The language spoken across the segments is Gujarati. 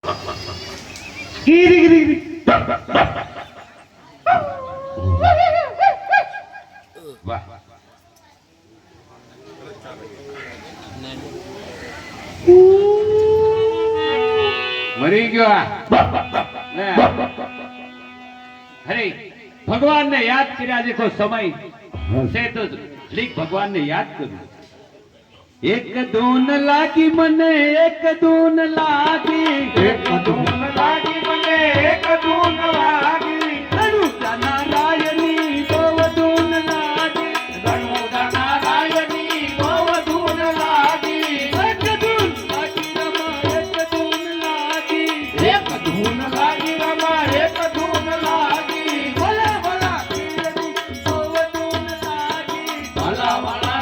ગીરી ગીરી ગીરી વાહ મરી ગયો અરે ભગવાન ને યાદ કર્યા જેખો સમય છે તો લીક ભગવાન ને યાદ કરું એક દૂન લાગી મને એક દૂન લાગી એક દૂન લાગી મને એક દૂન લાગી રણુજા નારાયણી બહુ દૂન લાગી રણુજા નારાયણી બહુ દૂન લાગી એક દૂન લાગી રમા એક દૂન લાગી એક દૂન લાગી રમા એક દૂન લાગી ભલા ભલા પીરની બહુ દૂન લાગી ભલા ભલા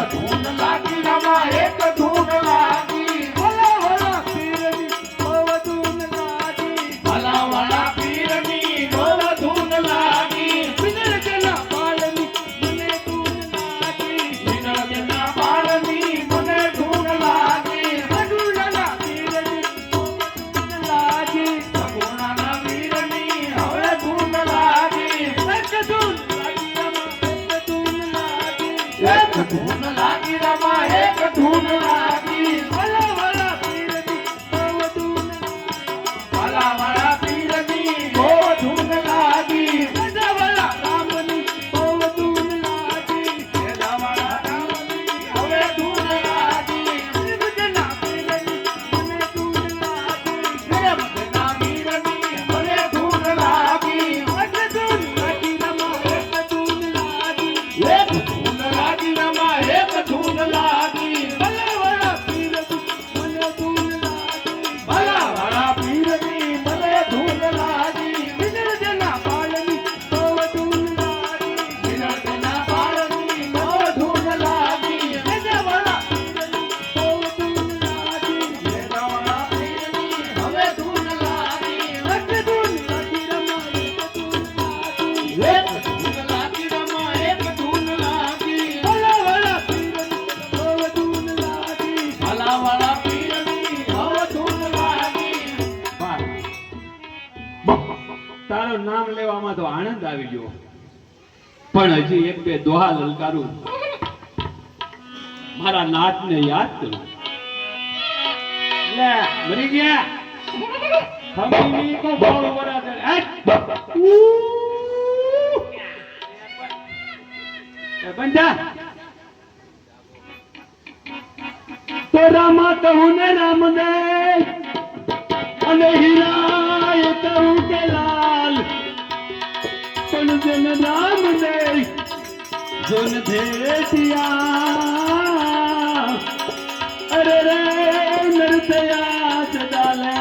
ધૂન લાગી રમા એક ધૂન લાગી ભલા ભલા પીરની બહુ ધૂન ભલા ભલા પીરની બહુ ધૂન લાગી ભલા ભલા રામની બહુ ધૂન લાગી ભલા ભલા રામની હવે ધૂન લાગી ભજના પીરની મને ધૂન લાગી ભજના પીરની મને ધૂન લાગી એક ધૂન લાગી રમા એક ધૂન લાગી એક ધૂન લાગી રમા એક ધૂન લાગી ભલા ભલા પીરની મને ધૂન લાગી ભલા ભલા પીરની મને ધૂન લાગી વિનર્જના પાલની બહુ ધૂન લાગી વિનર્જના પાલની બહુ ધૂન લાગી ભલા ભલા પીરની બહુ ધૂન લાગી ભલા ભલા પીરની હવે ધૂન લાગી એક ધૂન લાગી રમા એક ધૂન લાગી એક ધૂન લાગી રમા એક ધૂન લાગી ભલા ભલા પીરની બહુ ધૂન લાગી ભલા ભલા પીરની બહુ ધૂન લાગી તારું નામ લેવામાં તો આનંદ આવી ગયો પણ હજી એક બે દોહા લલકારું મારા નાથને યાદ કરું લે મરી ગયા ખમીની કો બોલ બરાબર બંધા તો રામા કહું ને રામને અને હીરાય કહું કે લાલ પણ જન રામ ને જોન ભેટિયા અરે રે નરતયા સદાલે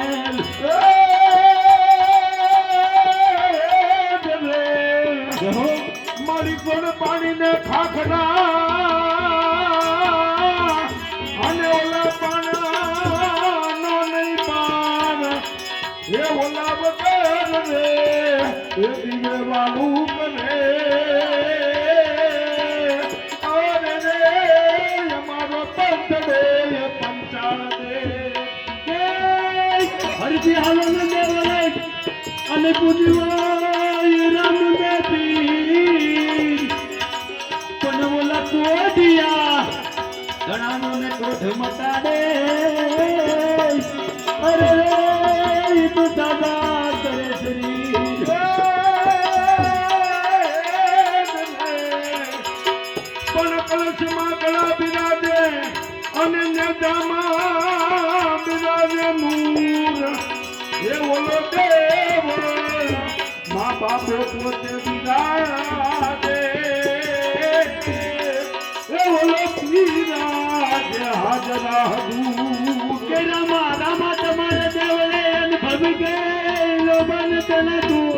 મારી કોણ પાણી ને ખાખરા અને ઓલા પાણા નો નહીં પાર એ ઓલા વગર રે એ દિવે વાલું કરે અરે રે અમારો પંથ દે પંચાળ દે હરજી હાલો ને દેવલે અને પૂજવાય રામ ને પીર પણ ઓલા કોઢિયા ઘણાનો ને ક્રોધ મટાડે અરે રે તું સદા કરે શ્રી પણ કલશમાં ગળા બિરાજે અને નેજામાં બિરાજે મૂર એ ઓલો દેવ મા બાપો પોતે બિરાજે એ ઓલો પીરાજે હાજરા હદૂર કે રામા રામા તમારે દેવળે અનુભવી ગયેલો બન તને તું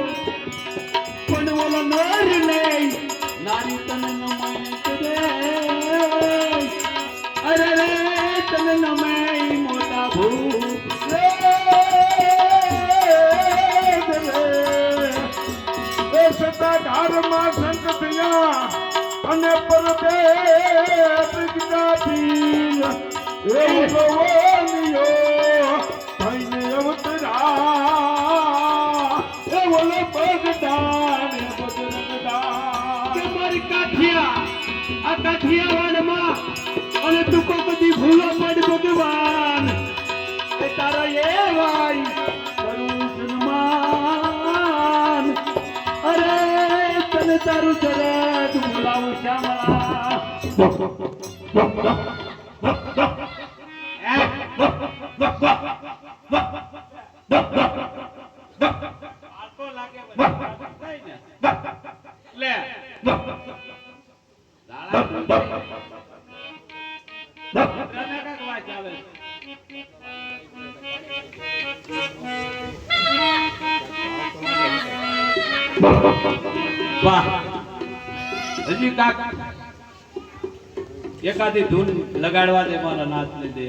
પણ ઓલો નર નહીં નારી તને નમાય દે અરે રે તને નમાય મોટા ભૂ પરમાં સંત થયા અને પરદે પ્રગટાથી એ ભગવાનિયો થઈને અવતરા એ બોલે બગદાન બજરંગદાન કે મારી કાઠિયા આ કાઠિયાવાડમાં અને તું કો બધી ભૂલો પડ ભગવાન એ તારા એ ભાઈ કરું સન્માન અરે તને તારું ચરત બોલાવું શ્યામળા લે વાહ હજી કાક એકાદી ધૂન લગાડવા દે મારા નાચ ને દે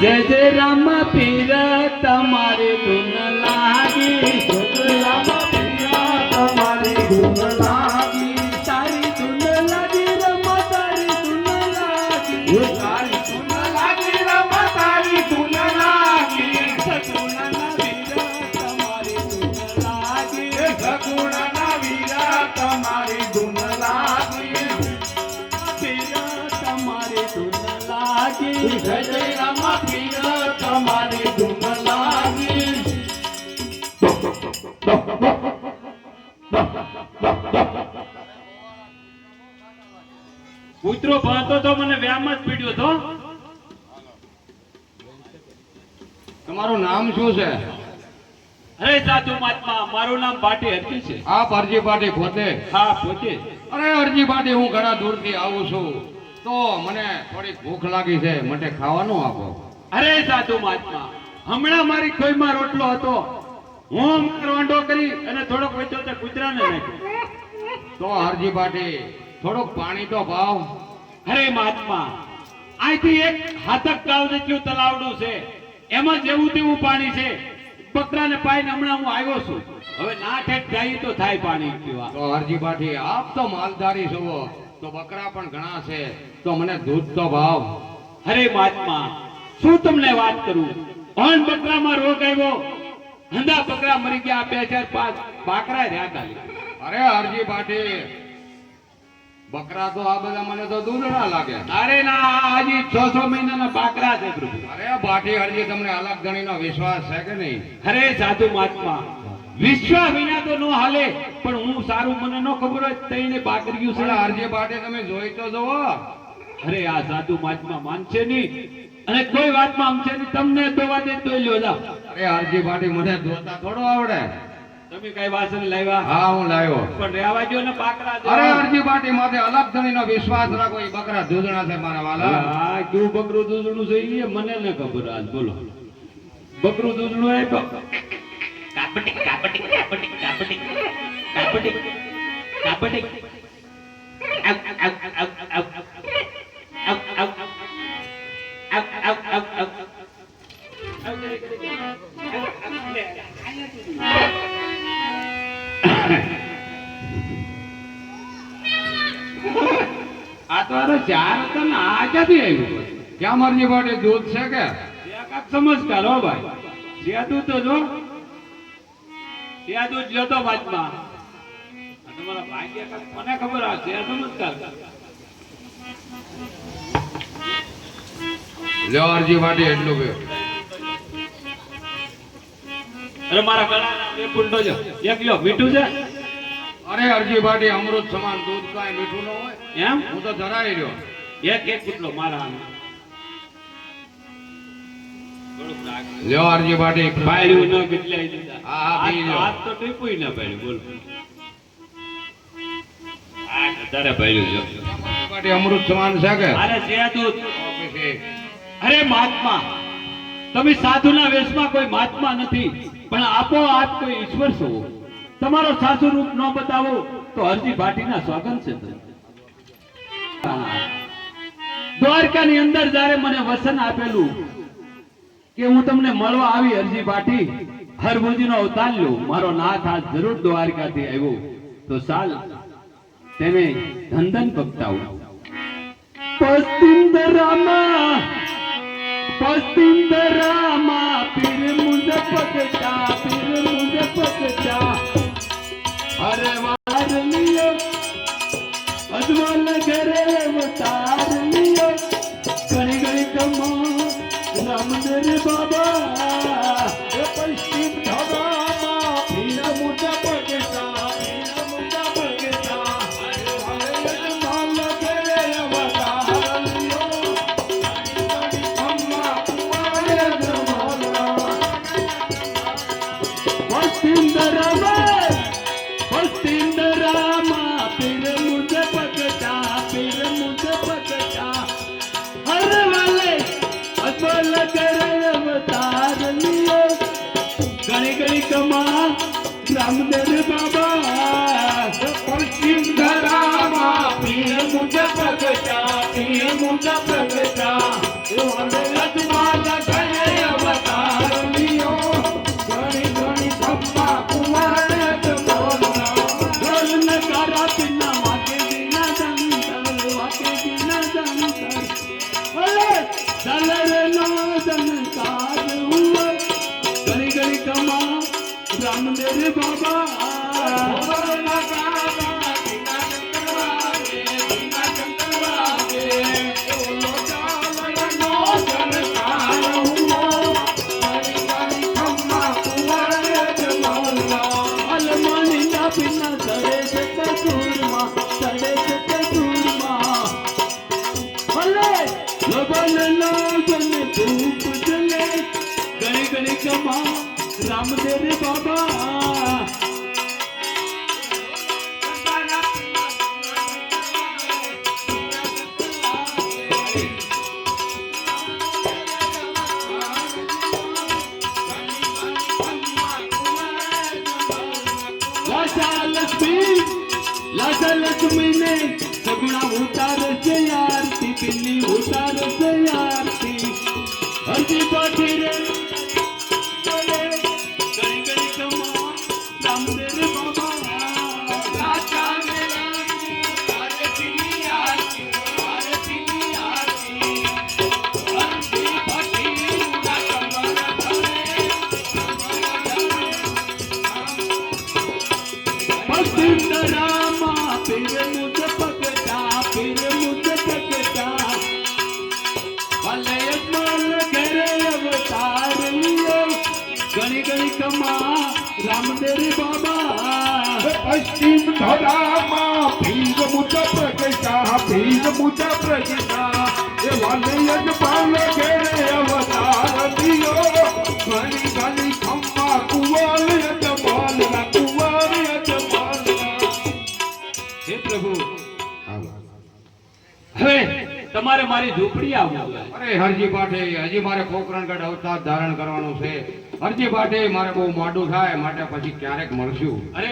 જય જય રામ પીર તમારી ધૂન લાગી રામ પિયા તમારી ધૂન લાગી તારી ધૂન લાગી રમ તારી ધૂન લાગી તારી ધૂન લાગી રમ તારી ધૂન લાગી સગુણના વીર તમારી ધૂન લાગી સગુણના વીરા તમારી ધૂન લાગી પીર તમારી ધૂન લાગી જય જય રામ પીર તમારી ધૂન લાગી કૂતરો ભાતો તો મને વ્યામ જ પીડ્યો તો તમારું નામ શું છે? અરે સાધુ મહાત્મા મારું નામ પાટી હરકી છે આપ અરજી પાટી પોતે? હા પોતે અરે અરજી પાટી, હું ઘણા દૂરથી આવું છું તો મને થોડીક ભૂખ લાગી છે, મને ખાવાનું આપો. અરે સાધુ મહાત્મા હમણાં મારી ખોઈમાં રોટલો હતો, હું રોંઢો કરી અને થોડોક વેચો તે કૂતરાને નાખ્યો. તો અરજી પાટી થોડુંક પાણી તો ભાવ. અરે મહાત્મા અહીંથી એક હાથક ગાવ જેટલું તલાવડું છે, એમાં જેવું તેવું પાણી છે. બકરાને પાઈને હમણાં હું આવ્યો છું, હવે ના ઠેક જાય તો થાય પાણી પીવા. તો અરજી પાટી આપ તો માલધારી છો, તો બકરા પણ ઘણા છે, તો મને દૂધ તો ભાવ. અરે મહાત્મા શું તમને વાત કરું, પણ બકરામાં રોગ આવ્યો, હંધા બકરા મરી ગયા, 2 4 5 બાકરા રહ્યા ખાલી. અરે અરજી પાટી બકરા તો આ બધા મને તો દૂધ ના લાગે. અરે ના હજી 6 મહિનાના બાકરા છે પ્રભુ. અરે પાટી હરજી તમને અલગ ગણીનો વિશ્વાસ છે કે નહીં? અરે સાધુ મહાત્મા વિશ્વાસ વિના તો નો હાલે, પણ હું સારું મને નો ખબર હોય તઈને બાકરીયું છે. પણ અરજી પાટી તમે જોઈ તો જોવો. અરે આ સાધુ મહાત્મા માનશે નહીં અને કોઈ વાતમાં આમશે નહીં, તમને દોવા દે તો લ્યો જાઓ. અરે અરજી પાટી મને દોતા થોડો આવડે. તમે કઈ વાસણ લાવ્યા? હા હું લાવ્યો. પણ રહેવા દો ને બાકરા જો. અરે અરજી પાટી માથે અલગ ધણીનો વિશ્વાસ રાખો, એ બકરા દૂધણા છે મારા વાલા. હા કેવું બકરું દૂધણું છે એ મને ન ખબર. આજ બોલો બકરું દૂધણું એ તો કાપટી કાપટી કાપટી કાપટી કાપટી કાપટી આવ આવ આવ આવ આવ આવ આવ આવ આવ આવ આ તો અરે 4 હતા ને આ ક્યાંથી આવ્યું? ક્યાં અરજી પાટી દૂધ છે કે? સમજકાર હો ભાઈ, સેદું તો જો સેદું જ જોતો વાતમાં. આ તમારા ભાગ્ય મને ખબર આ છે સમજકાર. લ્યો અરજી પાટી એટલું પીઓ. અરે મારા ગળા એક કુંડો જો એક લ્યો મીઠું છે. અરે અરજી પાટી અમૃત સમાન દૂધ કાંઈ મીઠું ન હોય એમ હું તો ધરાઈ રહ્યો. એક કુટલો મારા લ્યો અરજી પાટી બાયડું ન કેટલાય દીધા. હા, હા, પી લ્યો. હાથ તો ટીપુય ના બાયડું બોલો. આ વધારે બાયડું જો. અરજી પાટી અમૃત સમાન છે કે? અરે સેદું. પછી અરે મહાત્મા તમે સાધુના વેશમાં કોઈ મહાત્મા નથી, પણ આપોઆપ કોઈ ઈશ્વર છો. તમારો સાસુ રૂપ ન બતાવો તો અરજી ભાટીના સ્વાગત છે. દ્વારકાની અંદર જ્યારે મને વસન આપેલું કે હું તમને મળવા આવી અરજી પાઠી હરભુજીનો અવતાર લઉં મારો નાથ આજ જરૂર દ્વારકાથી આવ્યો તો સાલ તેને ધંધન પગતાવું પસ્તિંદરામાં પીર મુંજ પગતા અરે વાર લિયો અજમલ ઘરે અવતાર લિયો ઘણી ઘણી કમા રામદેવ બાબા પશ્ચિમ ધરામાં પીર મુંજ પગતા પસ્તિંદરામાં પીર મુંજ પગતા અરે વાલે અજમલ ઘરે અવતાર લિયો ઘણી ઘણી કમા રામદેવ બાબા પશ્ચિમ ધરામાં પીર મુંજ પગતા અજમલ ઘરે અવતાર લિયો ઘણી ઘણી ખમ્મા કુંવર જમોલના ઢોલ નગારા પીના વાગે દીના દંતર અરે દલરનો દંતાર હુઆ ઘણી ઘણી કમા રામદેવ બાબા અલમાનીના પીના સડે છે કસૂરમાં ભલે લબન લાગન ધૂપ જલે ઘણી ઘણી કમા રામદેવ બાબા લાજા લક્ષ્મી ને સગુણા ઉતાર છે આરતી પિલ્લી ઉતાર છે આરતી હરજી પાઠી રે બોલે ઘણી ઘણી કમા રામદેવ બાબા લાજા આરતીની આરતી હરજી પાઠી પસ્તિંદરામાં પીર મુંજ પગતા ભલે અજમલ ઘરે અવતાર લિયો ઘણી ઘણી કમા રામદેવ બાબા પશ્ચિમ ધરામાં પીર મુંજ પગતા એ વાલે અજમલ ઘરે અવતાર લિયો ઘણી ઘણી ખમ્મા કુંવર જમોલના હે પ્રભુ હવે તમારે મારી ઝૂંપડી આવવું અરે હરજી પાઠે હજી મારે પોકરણગઢ અવતાર ધારણ કરવાનું છે હરજી પાઠે મારે બહુ મોડું થાય માટે પછી ક્યારેક મળશું અરે